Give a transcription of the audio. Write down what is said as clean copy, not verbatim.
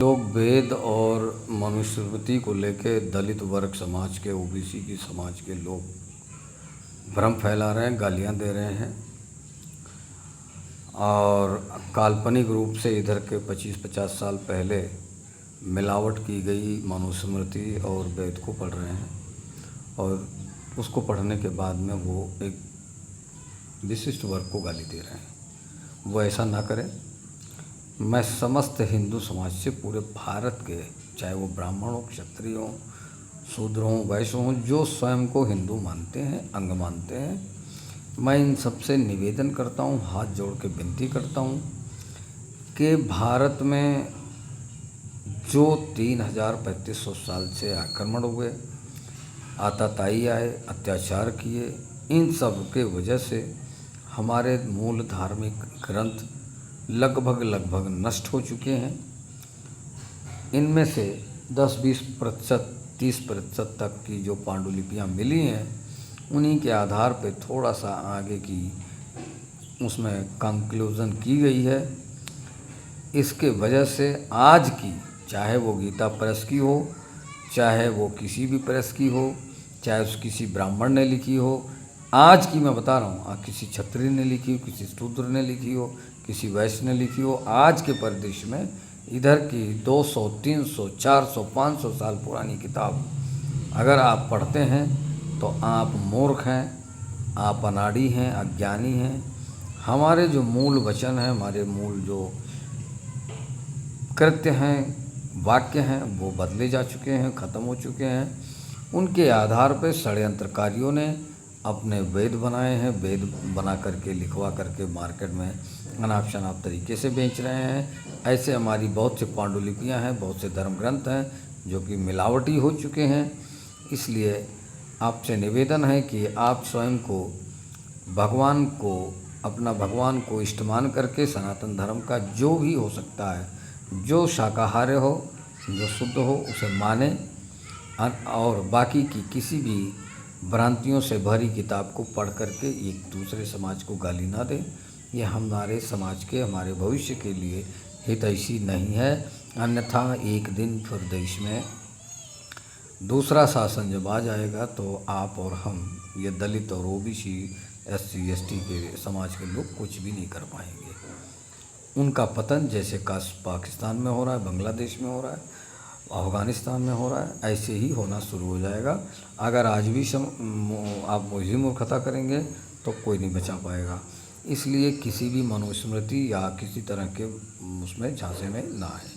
लोग वेद और मनुस्मृति को लेके दलित वर्ग समाज के, ओबीसी की समाज के लोग भ्रम फैला रहे हैं, गालियां दे रहे हैं और काल्पनिक रूप से इधर के 25-50 साल पहले मिलावट की गई मनुस्मृति और वेद को पढ़ रहे हैं और उसको पढ़ने के बाद में वो एक विशिष्ट वर्ग को गाली दे रहे हैं। वो ऐसा ना करें। मैं समस्त हिंदू समाज से, पूरे भारत के, चाहे वो ब्राह्मण हो, क्षत्रिय हो, शूद्र हो, वैश्य हो, जो स्वयं को हिंदू मानते हैं, अंग मानते हैं, मैं इन सबसे निवेदन करता हूँ, हाथ जोड़ के विनती करता हूँ कि भारत में जो 3500 साल से आक्रमण हुए, आताताई आए, अत्याचार किए, इन सब के वजह से हमारे मूल धार्मिक ग्रंथ लगभग नष्ट हो चुके हैं। इनमें से 10-20%, 30% तक की जो पांडुलिपियाँ मिली हैं, उन्हीं के आधार पे थोड़ा सा आगे की उसमें कंक्लूज़न की गई है। इसके वजह से आज की, चाहे वो गीता प्रेस की हो, चाहे वो किसी भी प्रेस की हो, चाहे उस किसी ब्राह्मण ने लिखी हो, आज की मैं बता रहा हूँ, किसी क्षत्रिय ने लिखी हो, किसी शूद्र ने लिखी हो, किसी वैश्य ने लिखी हो, आज के परिदृश्य में इधर की 200, 300, 400, 500 साल पुरानी किताब अगर आप पढ़ते हैं तो आप मूर्ख हैं, आप अनाड़ी हैं, अज्ञानी हैं। हमारे जो मूल वचन हैं, हमारे मूल जो कृत्य हैं, वाक्य हैं, वो बदले जा चुके हैं, ख़त्म हो चुके हैं। उनके आधार पर षड्यंत्रकारियों ने अपने वेद बनाए हैं, वेद बना करके, लिखवा करके मार्केट में अनाप शनाप तरीके से बेच रहे हैं। ऐसे हमारी बहुत से पांडुलिपियाँ हैं, बहुत से धर्म ग्रंथ हैं जो कि मिलावटी हो चुके हैं। इसलिए आपसे निवेदन है कि आप स्वयं को, भगवान को, अपना भगवान को इष्ट मान करके सनातन धर्म का जो भी हो सकता है, जो शाकाहारी हो, जो शुद्ध हो, उसे माने और बाकी की किसी भी भ्रांतियों से भरी किताब को पढ़ करके एक दूसरे समाज को गाली ना दें। यह हमारे समाज के, हमारे भविष्य के लिए हितैषी नहीं है। अन्यथा एक दिन फिर देश में दूसरा शासन जब आ जाएगा तो आप और हम, ये दलित और ओबीसी, SC ST के समाज के लोग कुछ भी नहीं कर पाएंगे। उनका पतन जैसे पाकिस्तान में हो रहा है, बांग्लादेश में हो रहा है, अफ़गानिस्तान में हो रहा है, ऐसे ही होना शुरू हो जाएगा। अगर आज भी आप वही मूर्खता करेंगे तो कोई नहीं बचा पाएगा। इसलिए किसी भी मनुस्मृति या किसी तरह के उसमें झांसे में ना आए।